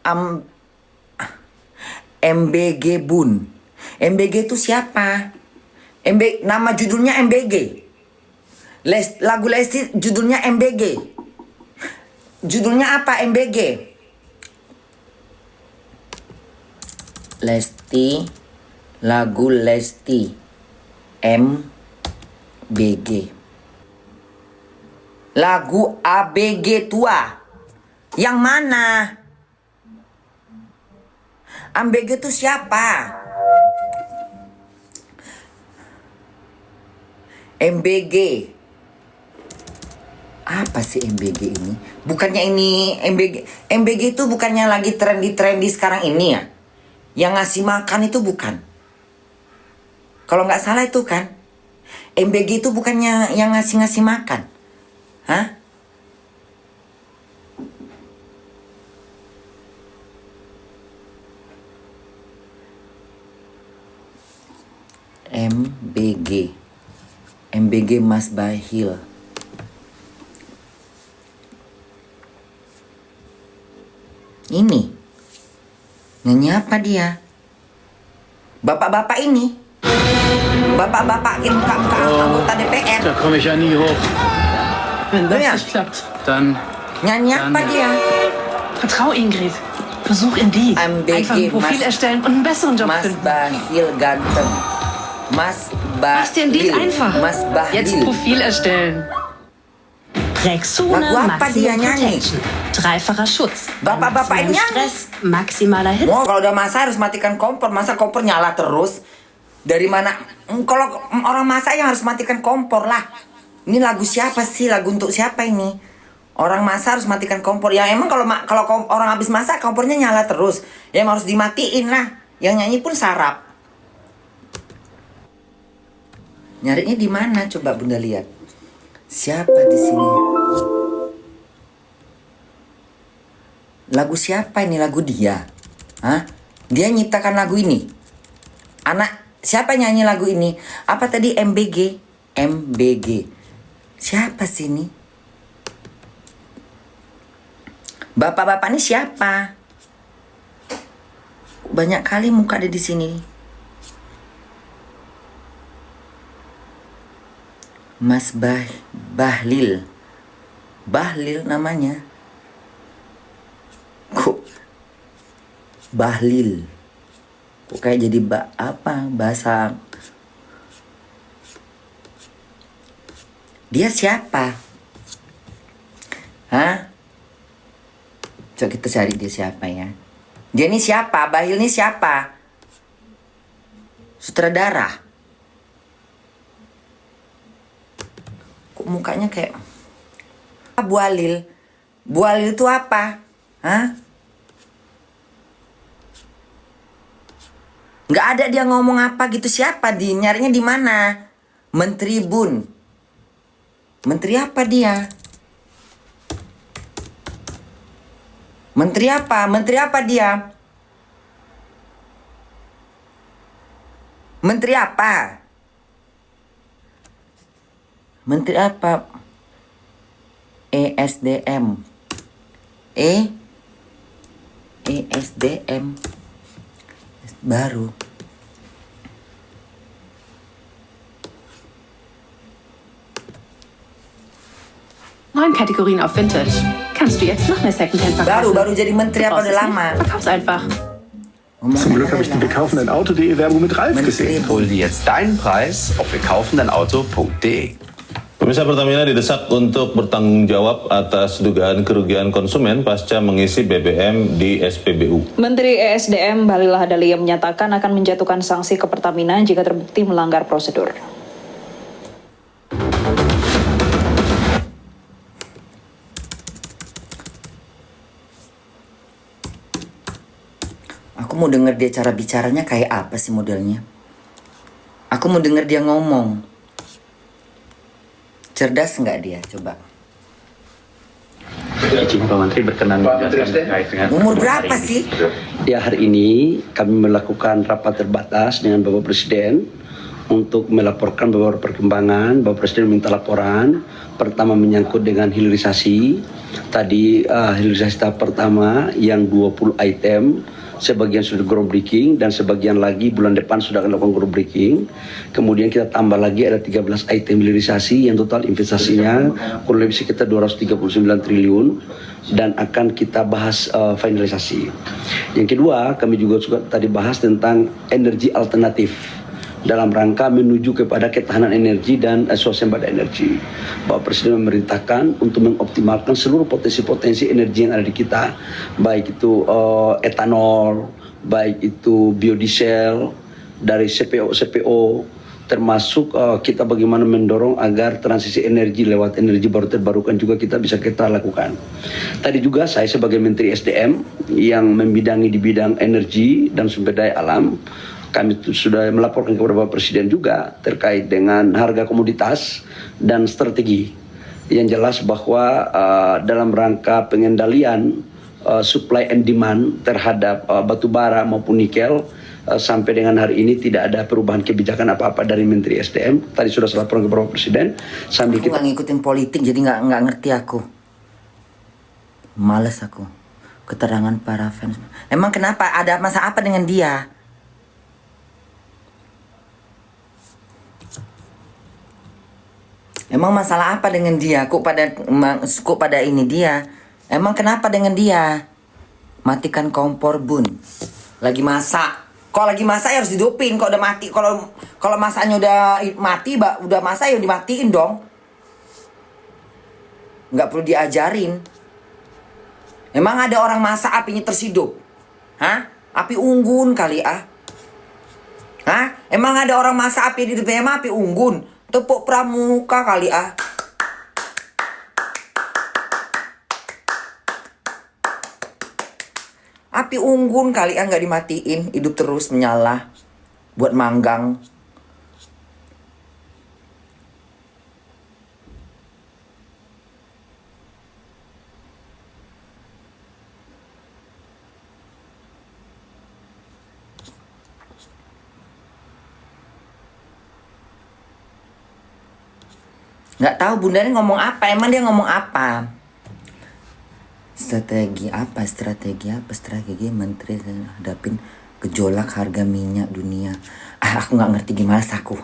Am, MBG Bun. MBG itu siapa? Nama judulnya MBG. Lagu Lesti judulnya MBG. Judulnya apa MBG? Lesti, lagu Lesti, MBG. Lagu ABG tua. Yang mana? MBG itu siapa? MBG. Apa sih MBG ini? Bukannya ini MBG itu bukannya lagi trendy sekarang ini ya? Yang ngasih makan itu bukan? Kalau nggak salah itu kan? MBG itu bukannya yang ngasih makan? Hah? MBG Mas Bahil. Ini nyanyi apa dia? Bapak-bapak ini, bapak-bapak anggota DPR. Da komme ich ja nie hoch. Wenn das Ja. nicht klappt, dann Nyanyi apa dia? Vertrau Ingrid. Versuch Indeed. MBG, Einfach ein Profil Mas- erstellen und einen besseren Job Mas finden. Bahil ganteng. Mas Mach's dir Indeed Bahil. einfach. Mas Jetzt Bahil. Profil erstellen. Rexona Lagu apa dia Maximum nyanyi? Protection. Dreifacher Schutz. Bapak-bapak Maximum ini nyanyi. Stress, maximaler Hitze. Wow, kalau udah masak harus matikan kompor. Masa kompor nyala terus? Dari mana? Kalau orang masak yang harus matikan kompor lah. Ini lagu siapa sih? Lagu untuk siapa ini? Orang masak harus matikan kompor. Ya emang kalau orang habis masak kompornya nyala terus. Ya emang harus dimatiin lah. Yang nyanyi pun sarap. Nyarinya di mana? Coba Bunda lihat. Siapa di sini? Lagu siapa ini? Lagu dia? Hah? Dia nyiptakan lagu ini? Siapa yang nyanyi lagu ini? Apa tadi MBG? MBG. Siapa sih ini? Bapak-bapak ini siapa? Banyak kali muka ada di sini. Mas Bahlil. Bahlil namanya. Kok Bahlil? Kok kayak jadi bahasa? Dia siapa? Hah? Coba kita cari dia siapa ya. Dia ini siapa? Bahlil ini siapa? Sutradara. Kok mukanya kayak Bu Halil? Bu Halil itu apa? Hah? Nggak ada dia ngomong apa gitu. Siapa dia? Nyarinya di mana? Menteri Bun. Menteri apa dia? Menteri apa? Menteri apa dia? Menteri apa? Menteri apa? ESDM. ESDM. Baru. Neuen Kategorien auf Vintage. Kannst du jetzt noch mehr Secondhand verkaufen? Baru jadi menteri apa udah lama? Verkauf's einfach. Zum Glück habe ich die wekaufendeinauto.de Werbung mit Ralf gesehen. Hol dir jetzt deinen Preis auf wekaufendeinauto.de. Pemirsa, Pertamina didesak untuk bertanggung jawab atas dugaan kerugian konsumen pasca mengisi BBM di SPBU. Menteri ESDM Bahlil Lahadalia menyatakan akan menjatuhkan sanksi ke Pertamina jika terbukti melanggar prosedur. Aku mau denger dia cara bicaranya kayak apa sih modelnya. Aku mau denger dia ngomong. Cerdas nggak dia? Coba. Izin Pak Menteri berkenan menjelaskan terkait dengan Umur berapa sih? Ya, hari ini kami melakukan rapat terbatas dengan Bapak Presiden untuk melaporkan beberapa perkembangan. Bapak Presiden minta laporan. Pertama menyangkut dengan hilirisasi. Tadi hilirisasi tahap pertama yang 20 item. Sebagian sudah groundbreaking dan sebagian lagi bulan depan sudah akan lakukan groundbreaking. Kemudian kita tambah lagi ada 13 item hilirisasi yang total investasinya kurang lebih sekitar 239 triliun dan akan kita bahas finalisasi. Yang kedua, kami juga tadi bahas tentang energi alternatif dalam rangka menuju kepada ketahanan energi dan swasembada energi. Bapak Presiden memerintahkan untuk mengoptimalkan seluruh potensi-potensi energi yang ada di kita, baik itu etanol, baik itu biodiesel, dari CPO, termasuk kita bagaimana mendorong agar transisi energi lewat energi baru terbarukan juga kita lakukan. Tadi juga saya sebagai Menteri SDM yang membidangi di bidang energi dan sumber daya alam, kami sudah melaporkan kepada Bapak Presiden juga terkait dengan harga komoditas dan strategi. Yang jelas bahwa dalam rangka pengendalian supply and demand terhadap batu bara maupun nikel, sampai dengan hari ini tidak ada perubahan kebijakan apa-apa dari Menteri SDM. Tadi sudah saya laporkan kepada Bapak Presiden. Sambil Aku nggak ngikutin politik, jadi nggak ngerti aku. Males aku. Keterangan para fans. Emang kenapa? Ada masalah apa dengan dia? Emang masalah apa dengan dia? Kok pada ini dia? Emang kenapa dengan dia? Matikan kompor, Bun. Lagi masak. Kalau lagi masak ya harus hidupin. Kok udah mati, kalau masaknya udah mati, udah masak ya dimatiin dong. Nggak perlu diajarin. Emang ada orang masak apinya terus hidup? Hah? Api unggun kali ah? Hah? Emang ada orang masak api hidupnya emang api unggun? Tepuk pramuka kali ah. Api unggun kali ah, nggak dimatiin, hidup terus menyala buat manggang. Nggak tahu Bunda ini ngomong apa, emang dia ngomong apa? Strategi menteri hadapin gejolak harga minyak dunia. Aku nggak ngerti gimana saku.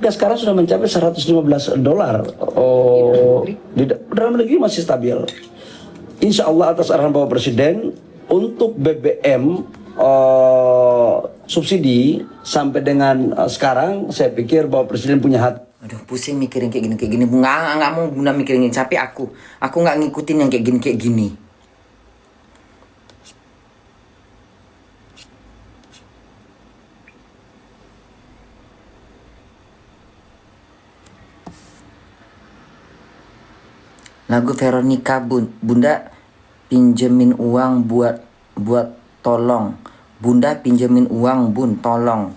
Sekarang sudah mencapai $115. Di dalam negeri masih stabil. Insya Allah atas arahan Bapak Presiden untuk BBM subsidi sampai dengan sekarang saya pikir Bapak Presiden punya hati. Aduh pusing mikirin kayak gini. Nggak mau Bunda mikirin capek aku nggak ngikutin yang kayak gini. Lagu Veronica Bunda pinjemin uang buat tolong. Bunda pinjemin uang Bun, tolong.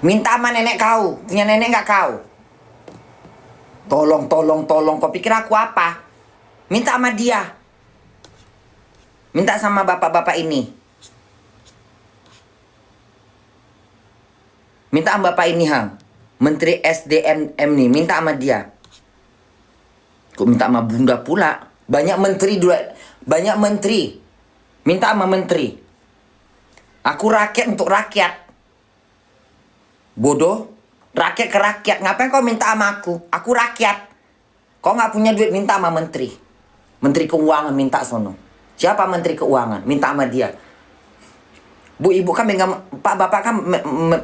Minta sama nenek kau, punya nenek nggak kau? Tolong. Kau pikir aku apa? Minta sama dia. Minta sama bapak-bapak ini. Minta sama bapak ini Hang. Menteri SDM nih, minta sama dia. Kok minta sama Bunda pula? Banyak menteri. Minta sama menteri. Aku rakyat untuk rakyat. Bodoh. Rakyat ke rakyat. Ngapain kau minta sama aku? Aku rakyat. Kau nggak punya duit, minta sama menteri. Menteri keuangan minta sono. Siapa menteri keuangan? Minta sama dia. Bu, ibu kan megang, bapak kan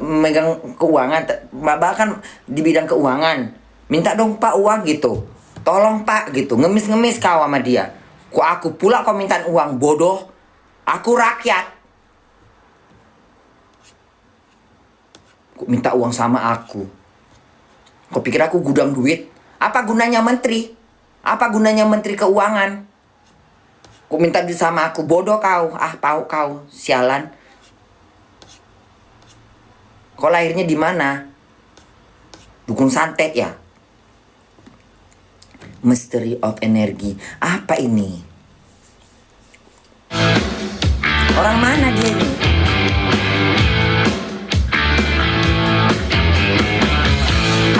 megang keuangan. Bapak kan di bidang keuangan. Minta dong Pak uang gitu. Tolong Pak gitu, ngemis kau sama dia. Kok aku pula kau minta uang, bodoh. Aku rakyat. Kok minta uang sama aku? Kau pikir aku gudang duit? Apa gunanya menteri? Apa gunanya menteri keuangan? Kok minta duit sama aku, bodoh kau. Pau kau, sialan. Kau lahirnya di mana? Dukun santet ya? Mystery of energy. Apa ini? Orang mana dia ini?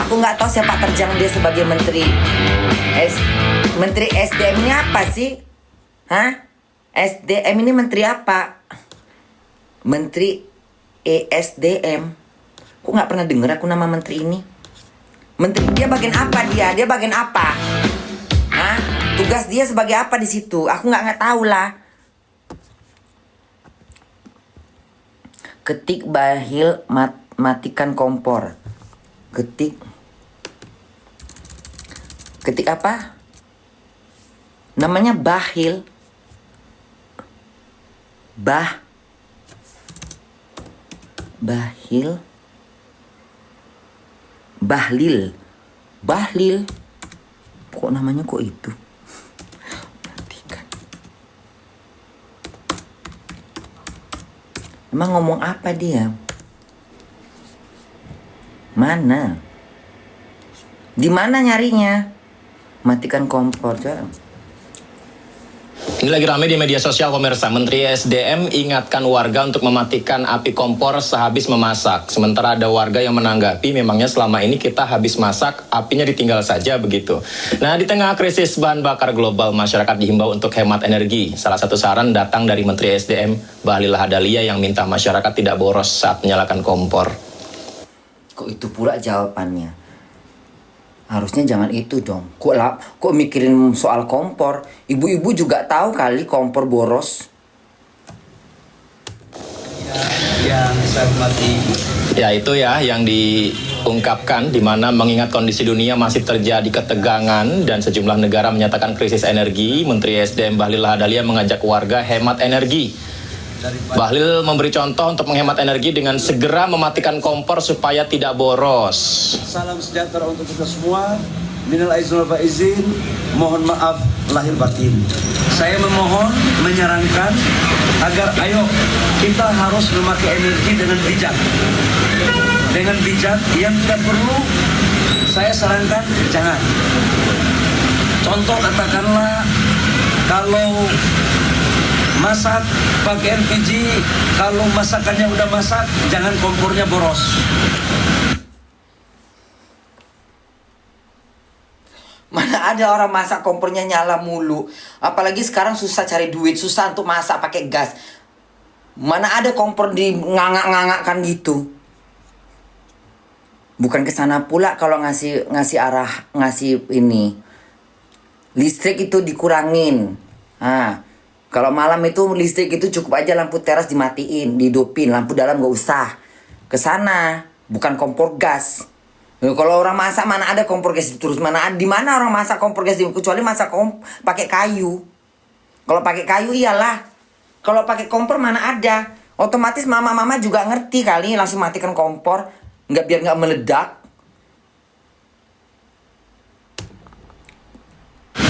Aku nggak tahu siapa terjang dia sebagai menteri. Menteri SDM ini apa sih? Hah? SDM ini menteri apa? Menteri ESDM. Kok nggak pernah dengar aku nama menteri ini? Menteri dia bagian apa dia? Dia bagian apa? Hah? Tugas dia sebagai apa di situ? Aku nggak tahu lah. Ketik Bahlil matikan kompor. Ketik apa? Namanya Bahlil. Bahlil. Kok namanya kok itu? Emang ngomong apa dia? Mana? Di mana nyarinya? Matikan kompor. Ini lagi ramai di media sosial pemirsa. Menteri SDM ingatkan warga untuk mematikan api kompor sehabis memasak. Sementara ada warga yang menanggapi memangnya selama ini kita habis masak, apinya ditinggal saja begitu. Nah, di tengah krisis bahan bakar global, masyarakat dihimbau untuk hemat energi. Salah satu saran datang dari Menteri SDM Bahlil Lahadalia yang minta masyarakat tidak boros saat menyalakan kompor. Kok itu pula jawabannya? Harusnya jangan itu dong. Kok mikirin soal kompor? Ibu-ibu juga tahu kali kompor boros. Ya itu ya yang diungkapkan, di mana mengingat kondisi dunia masih terjadi ketegangan dan sejumlah negara menyatakan krisis energi, Menteri SDM Bahlil Lahadalia mengajak warga hemat energi. Bahlil memberi contoh untuk menghemat energi dengan segera mematikan kompor supaya tidak boros. Salam sejahtera untuk kita semua. Minal aizin wal faizin. Mohon maaf lahir batin. Saya memohon, menyarankan agar ayo kita harus memakai energi dengan bijak. Dengan bijak, yang tidak perlu saya sarankan jangan. Contoh katakanlah kalau masak pakai LPG, kalau masakannya udah masak, jangan kompornya boros. Mana ada orang masak kompornya nyala mulu. Apalagi sekarang susah cari duit, susah untuk masak pakai gas. Mana ada kompor di ngangak-ngangakkan gitu. Bukan kesana pula kalau ngasih ini. Listrik itu dikurangin. Kalau malam itu listrik itu cukup aja lampu teras dimatiin, dihidupin, lampu dalam gak usah. Kesana, bukan kompor gas. Kalau orang masak mana ada kompor gas terus, di mana orang masak kompor gas kecuali masak pakai kayu. Kalau pakai kayu iyalah. Kalau pakai kompor mana ada. Otomatis mama-mama juga ngerti kali langsung matikan kompor, biar nggak meledak.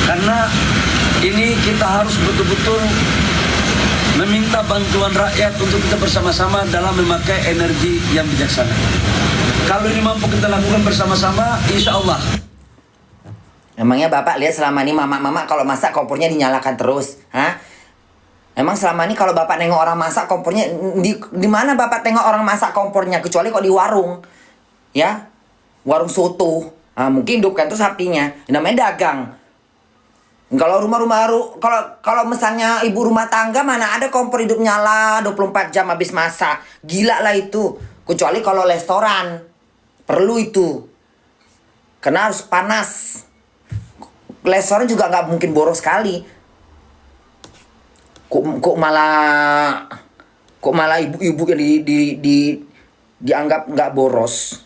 Karena ini kita harus betul-betul meminta bantuan rakyat untuk kita bersama-sama dalam memakai energi yang bijaksana. Kalau ini mampu kita lakukan bersama-sama, insya Allah. Emangnya Bapak lihat selama ini mama-mama kalau masak kompornya dinyalakan terus? Emang selama ini kalau Bapak nengok orang masak kompornya, di mana Bapak tengok orang masak kompornya? Kecuali kok di warung. Ya, warung soto. Mungkin hidupkan tuh sapinya. Namanya dagang. Kalau kalau misalnya ibu rumah tangga mana ada kompor hidup nyala 24 jam habis masak. Gila lah itu. Kecuali kalau restoran. Perlu itu. Karena harus panas. Restoran juga nggak mungkin boros sekali. Kok malah ibu-ibu yang dianggap nggak boros.